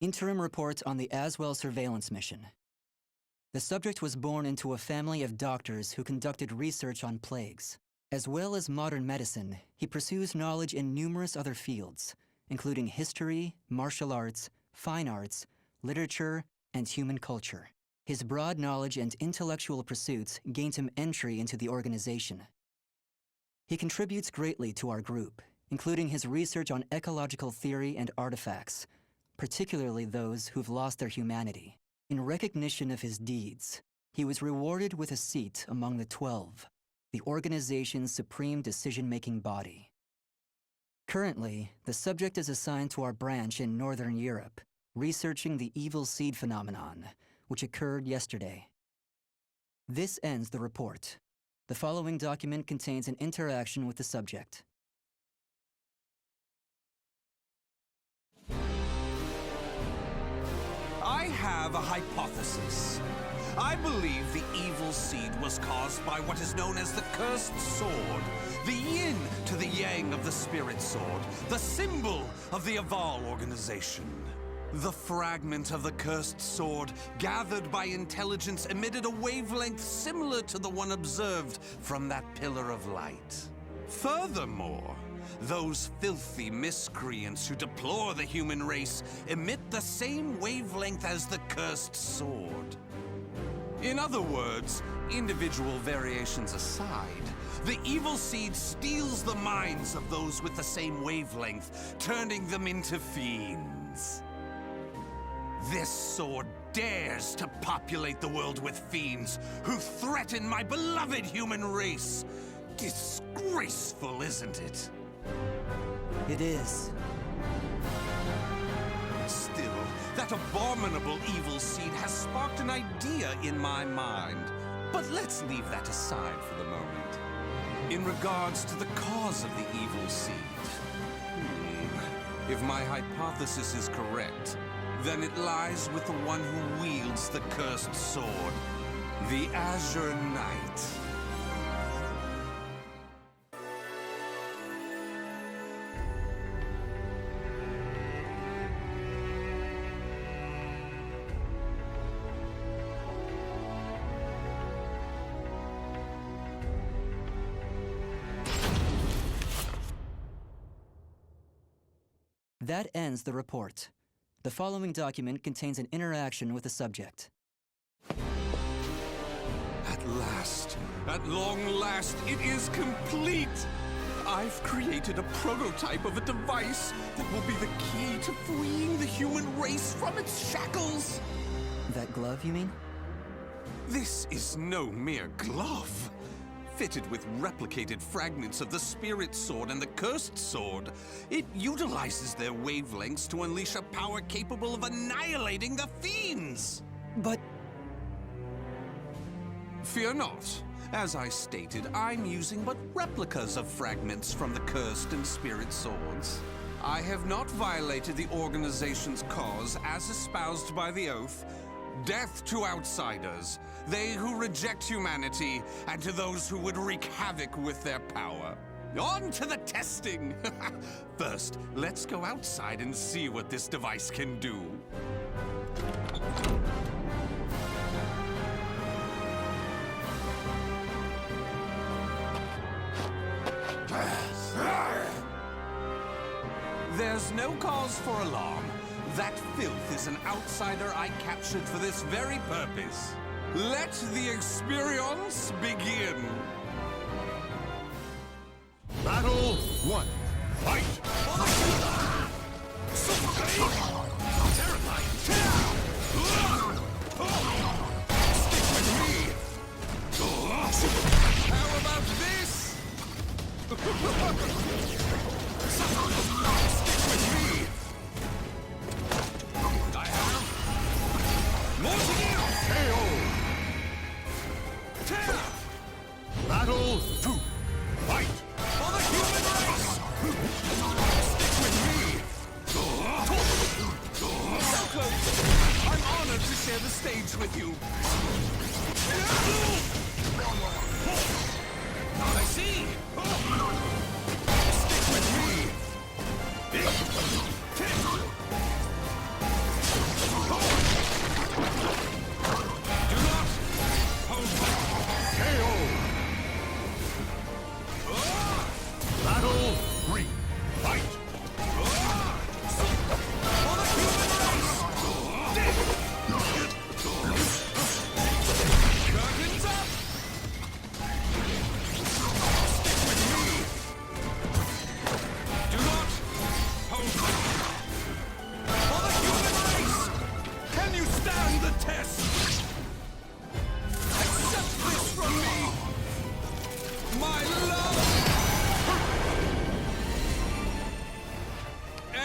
Interim report on the Azwel surveillance mission. The subject was born into a family of doctors who conducted research on plagues. As well as modern medicine, he pursues knowledge in numerous other fields, including history, martial arts, fine arts, literature, and human culture. His broad knowledge and intellectual pursuits gained him entry into the organization. He contributes greatly to our group, including his research on ecological theory and artifacts, particularly those who've lost their humanity. In recognition of his deeds, he was rewarded with a seat among the 12, the organization's supreme decision-making body. Currently, the subject is assigned to our branch in Northern Europe, researching the evil seed phenomenon, which occurred yesterday. This ends the report. The following document contains an interaction with the subject. I have a hypothesis. I believe the evil seed was caused by what is known as the cursed sword, the yin to the yang of the spirit sword, the symbol of the Azwel organization. The fragment of the cursed sword, gathered by intelligence, emitted a wavelength similar to the one observed from that pillar of light. Furthermore, those filthy miscreants who deplore the human race emit the same wavelength as the cursed sword. In other words, individual variations aside, the evil seed steals the minds of those with the same wavelength, turning them into fiends. This sword dares to populate the world with fiends who threaten my beloved human race. Disgraceful, isn't it? It is. Still, that abominable evil seed has sparked an idea in my mind. But let's leave that aside for the moment. In regards to the cause of the evil seed, if my hypothesis is correct, then it lies with the one who wields the cursed sword, the Azure Knight. That ends the report. The following document contains an interaction with the subject. At long last, it is complete! I've created a prototype of a device that will be the key to freeing the human race from its shackles! That glove, you mean? This is no mere glove. Fitted with replicated fragments of the spirit sword and the cursed sword, it utilizes their wavelengths to unleash a power capable of annihilating the fiends! But... Fear not. As I stated, I'm using but replicas of fragments from the cursed and spirit swords. I have not violated the organization's cause as espoused by the oath. Death to outsiders, they who reject humanity, and to those who would wreak havoc with their power. On to the testing! First, let's go outside and see what this device can do. There's no cause for alarm. That filth is an outsider I captured for this very purpose. Let the experience begin! Battle 1. Fight! Stick with me! How about this? Stick with me! I have more to do! Battle 2. Fight! For the human race! Stick with me! So close! I'm honored to share the stage with you. I see! Stick with me!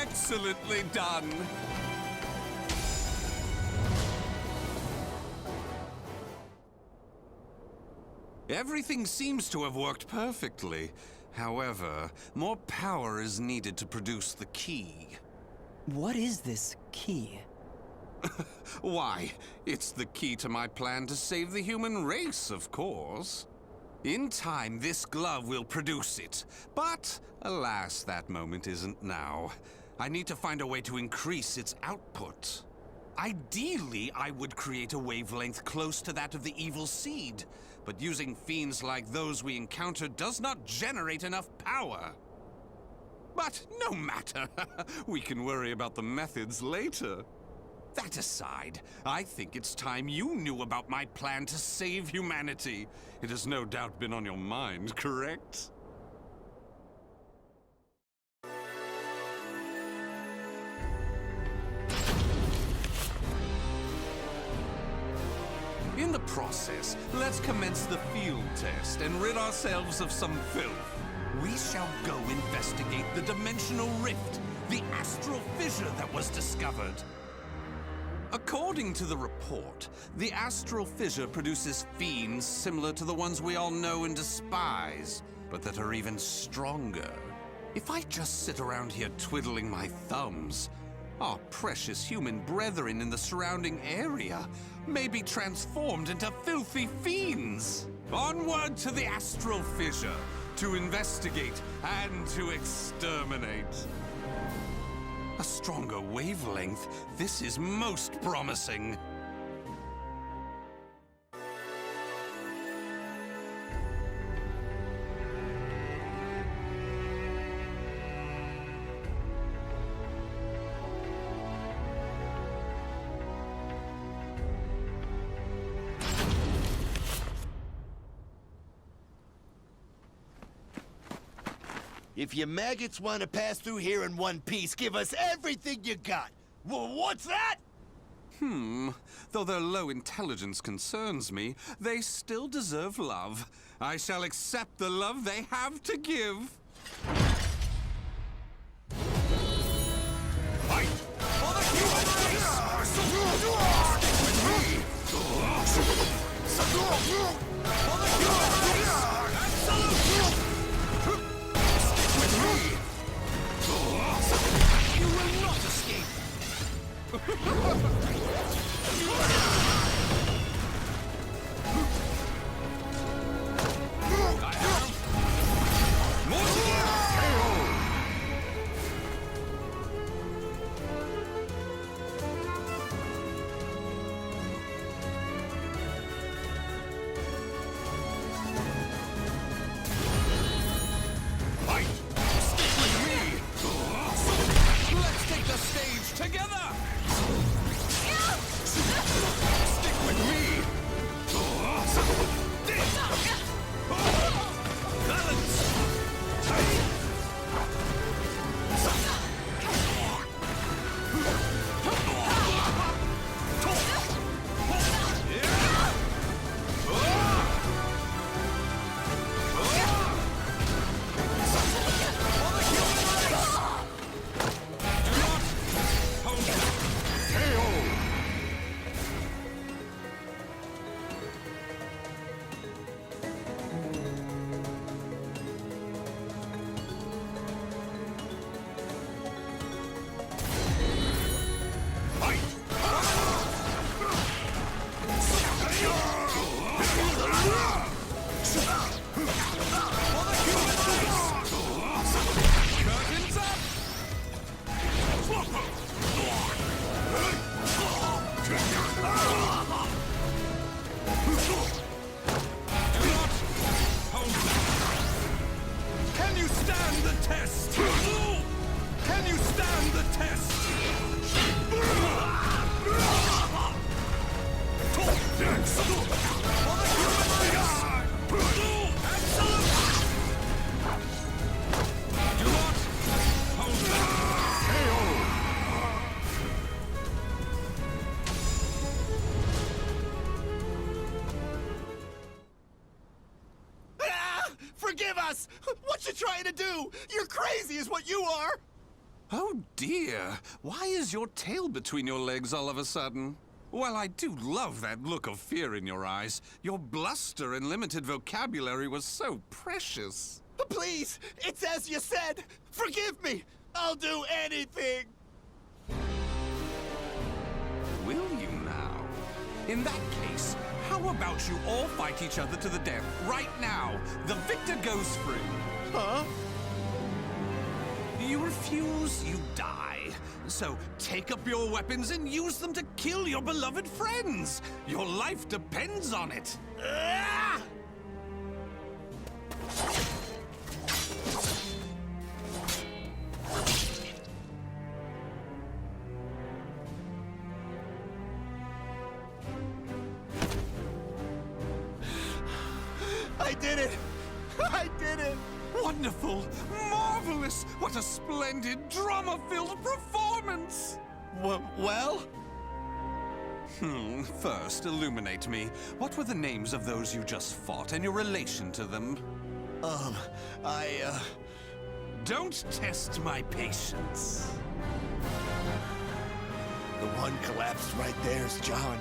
Excellently done! Everything seems to have worked perfectly. However, more power is needed to produce the key. What is this key? Why, it's the key to my plan to save the human race, of course. In time, this glove will produce it. But, alas, that moment isn't now. I need to find a way to increase its output. Ideally, I would create a wavelength close to that of the evil seed. But using fiends like those we encountered does not generate enough power. But no matter. We can worry about the methods later. That aside, I think it's time you knew about my plan to save humanity. It has no doubt been on your mind, correct? In the process, let's commence the field test and rid ourselves of some filth. We shall go investigate the dimensional rift, the astral fissure that was discovered. According to the report, the astral fissure produces fiends similar to the ones we all know and despise, but that are even stronger. If I just sit around here twiddling my thumbs, our precious human brethren in the surrounding area may be transformed into filthy fiends. Onward to the astral fissure, to investigate and to exterminate. A stronger wavelength? This is most promising. If you maggots want to pass through here in one piece, give us everything you got. What's that? Though their low intelligence concerns me, they still deserve love. I shall accept the love they have to give. Fight! For the human race! Stick with me! For the human race! Absolute! With me! You will not escape! I have more to give! Fight! Stick with me! Let's take the stage together! Stick with me! Balance! Curtains up! Do not hold back! Can you stand the test? Can you stand the test? For the human race! Absolute! Do not hold back! Forgive us! What you trying to do? You're crazy is what you are! Oh dear, why is your tail between your legs all of a sudden? Well, I do love that look of fear in your eyes. Your bluster and limited vocabulary was so precious. Please, it's as you said. Forgive me. I'll do anything. Will you now? In that case, how about you all fight each other to the death right now? The victor goes free. Huh? You refuse, you die. So take up your weapons and use them to kill your beloved friends. Your life depends on it. Ah! I did it! I did it! Wonderful! Marvelous! What a splendid, drama-filled performance! Well? First, illuminate me. What were the names of those you just fought and your relation to them? Don't test my patience. The one collapsed right there's John.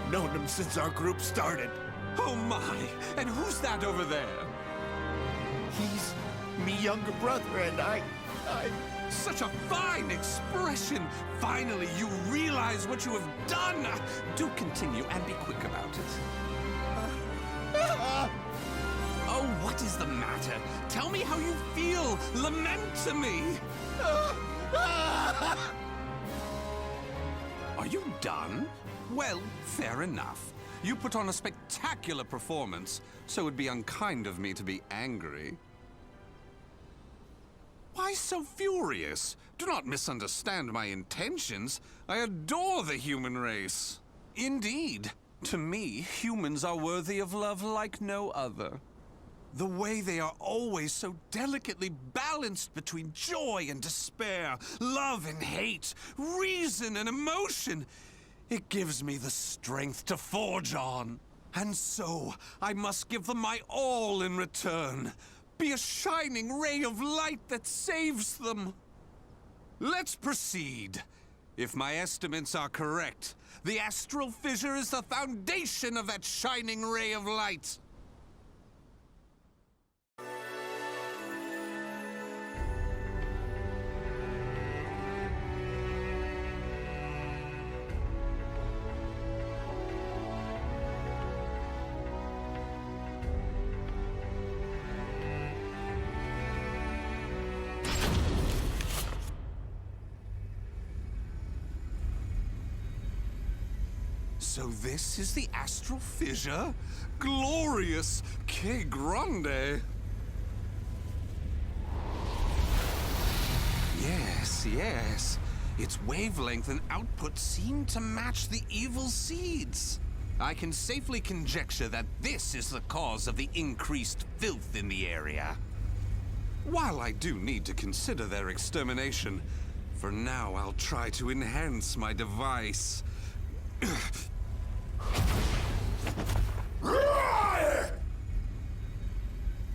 Known him since our group started. Oh my! And who's that over there? He's me younger brother, and I... Such a fine expression! Finally, you realize what you have done! Do continue and be quick about it. Oh, what is the matter? Tell me how you feel! Lament to me! Are you done? Well, fair enough. You put on a spectacular performance, so it'd be unkind of me to be angry. Why so furious? Do not misunderstand my intentions. I adore the human race. Indeed, to me, humans are worthy of love like no other. The way they are always so delicately balanced between joy and despair, love and hate, reason and emotion. It gives me the strength to forge on. And so, I must give them my all in return. Be a shining ray of light that saves them. Let's proceed. If my estimates are correct, the astral fissure is the foundation of that shining ray of light. So this is the astral fissure? Glorious! Que grande! Yes. Its wavelength and output seem to match the evil seeds. I can safely conjecture that this is the cause of the increased filth in the area. While I do need to consider their extermination, for now I'll try to enhance my device.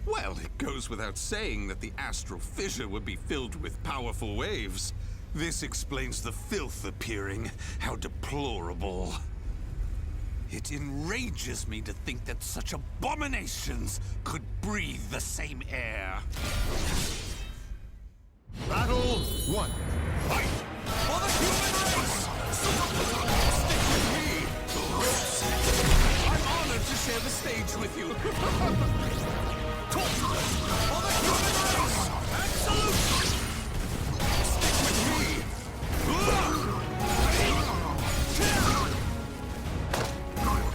Well, it goes without saying that the astral fissure would be filled with powerful waves. This explains the filth appearing. How deplorable. It enrages me to think that such abominations could breathe the same air. Battle 1. Fight! For the human race! Stick with me! I'm honored to share the stage with you. For the human race! Absolute! Stick with me!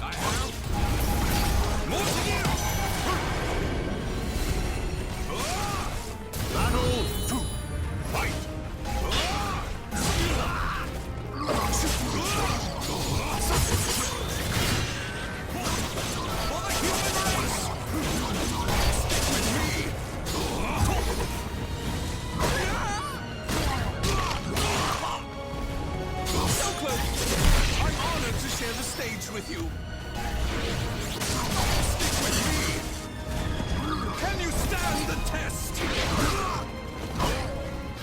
I have more to give! Battle 2. Fight! For the human race! Stick with me! So close! I'm honored to share the stage with you. Stick with me! Can you stand the test?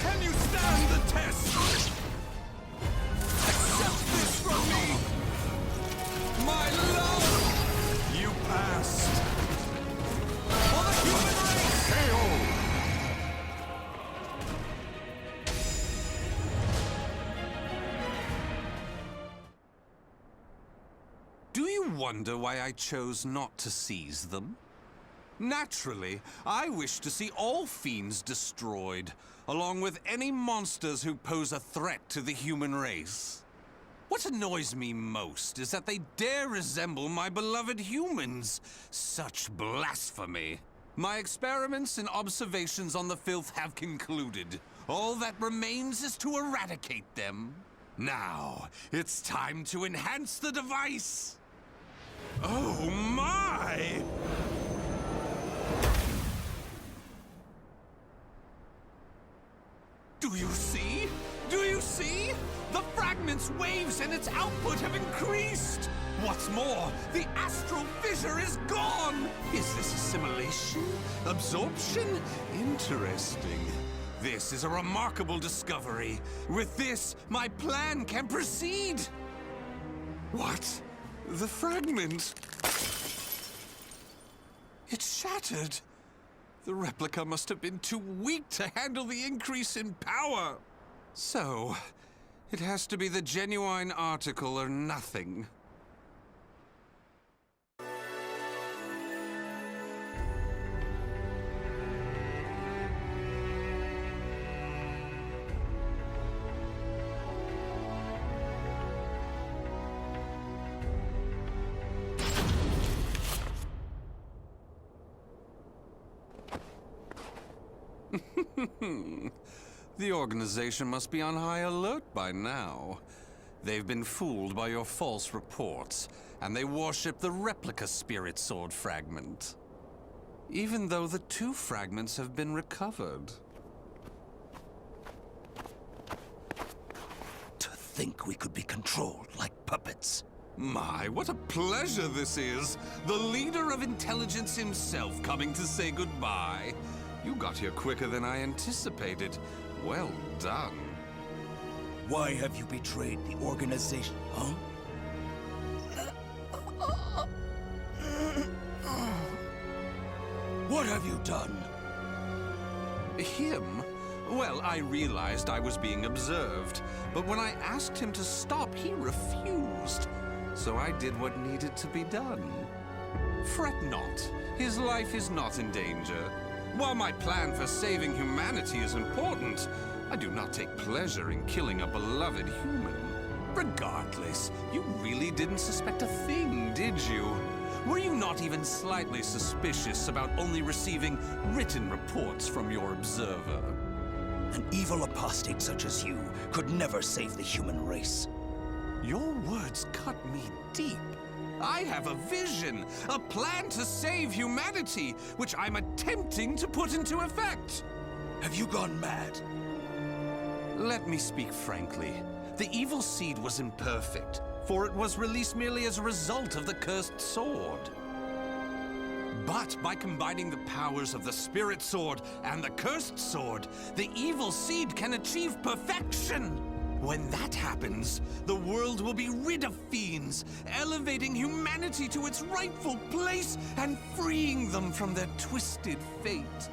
Can you stand the wonder why I chose not to seize them? Naturally, I wish to see all fiends destroyed, along with any monsters who pose a threat to the human race. What annoys me most is that they dare resemble my beloved humans. Such blasphemy. My experiments and observations on the filth have concluded. All that remains is to eradicate them. Now, it's time to enhance the device. Oh my! Do you see? Do you see? The fragment's waves and its output have increased! What's more, the astral fissure is gone! Is this assimilation? Absorption? Interesting. This is a remarkable discovery. With this, my plan can proceed! What? The fragment? It shattered! The replica must have been too weak to handle the increase in power. So, it has to be the genuine article or nothing. The organization must be on high alert by now. They've been fooled by your false reports, and they worship the replica spirit sword fragment. Even though the two fragments have been recovered. To think we could be controlled like puppets. My, what a pleasure this is! The leader of intelligence himself coming to say goodbye. You got here quicker than I anticipated. Well done. Why have you betrayed the organization, huh? What have you done? Him? Well, I realized I was being observed, but when I asked him to stop, he refused. So I did what needed to be done. Fret not. His life is not in danger. While my plan for saving humanity is important, I do not take pleasure in killing a beloved human. Regardless, you really didn't suspect a thing, did you? Were you not even slightly suspicious about only receiving written reports from your observer? An evil apostate such as you could never save the human race. Your words cut me deep. I have a vision, a plan to save humanity, which I'm attempting to put into effect. Have you gone mad? Let me speak frankly. The evil seed was imperfect, for it was released merely as a result of the cursed sword. But by combining the powers of the spirit sword and the cursed sword, the evil seed can achieve perfection. When that happens, the world will be rid of fiends, elevating humanity to its rightful place and freeing them from their twisted fate.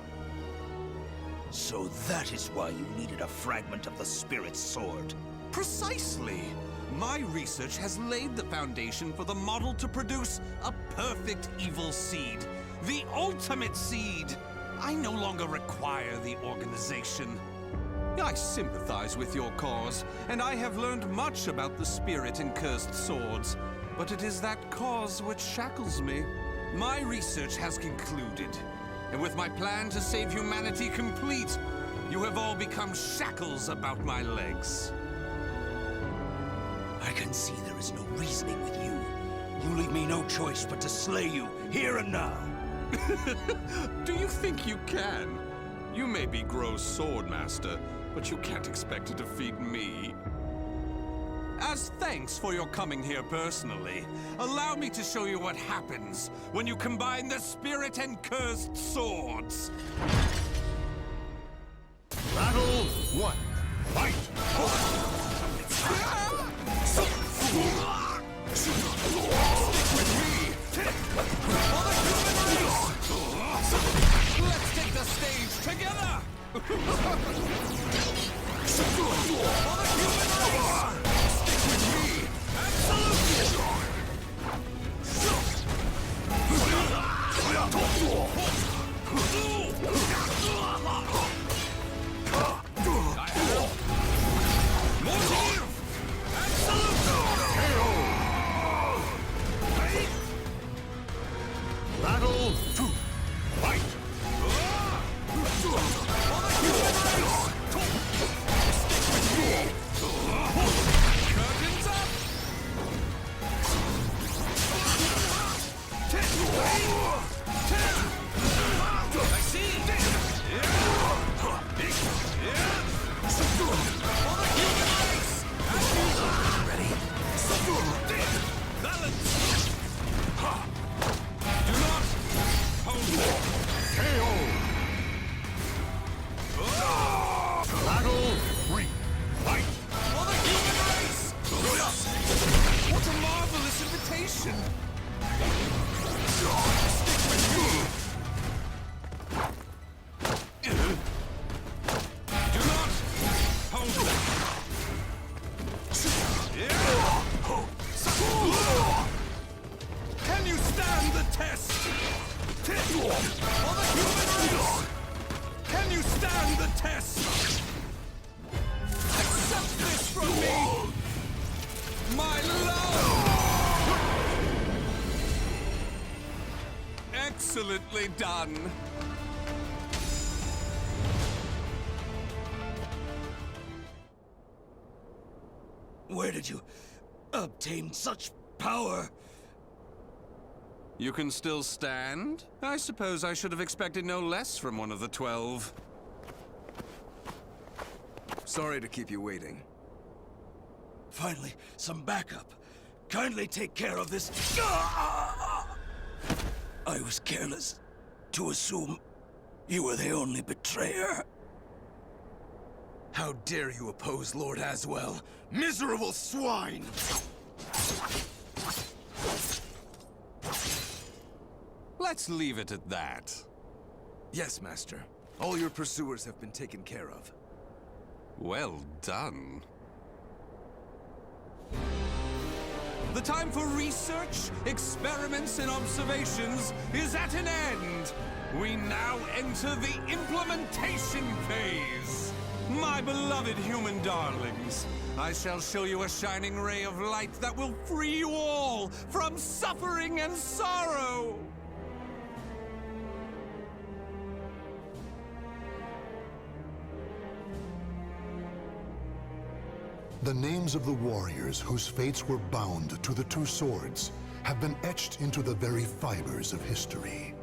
So that is why you needed a fragment of the spirit sword. Precisely. My research has laid the foundation for the model to produce a perfect evil seed. The ultimate seed. I no longer require the organization. I sympathize with your cause, and I have learned much about the spirit and cursed swords. But it is that cause which shackles me. My research has concluded, and with my plan to save humanity complete, you have all become shackles about my legs. I can see there is no reasoning with you. You leave me no choice but to slay you, here and now. Do you think you can? You may be Gro's swordmaster, but you can't expect to defeat me. As thanks for your coming here personally, allow me to show you what happens when you combine the spirit and cursed swords. Battle 1. Fight! Let's take the stage together! For the human race! Stick with me! Absolutely! Excellently done. Where did you obtain such power? You can still stand? I suppose I should have expected no less from one of the 12. Sorry to keep you waiting. Finally, some backup. Kindly take care of this. I was careless to assume you were the only betrayer. How dare you oppose Lord Azwel? Miserable swine! Let's leave it at that. Yes, Master. All your pursuers have been taken care of. Well done. The time for research, experiments, and observations is at an end. We now enter the implementation phase. My beloved human darlings, I shall show you a shining ray of light that will free you all from suffering and sorrow. The names of the warriors whose fates were bound to the two swords have been etched into the very fibers of history.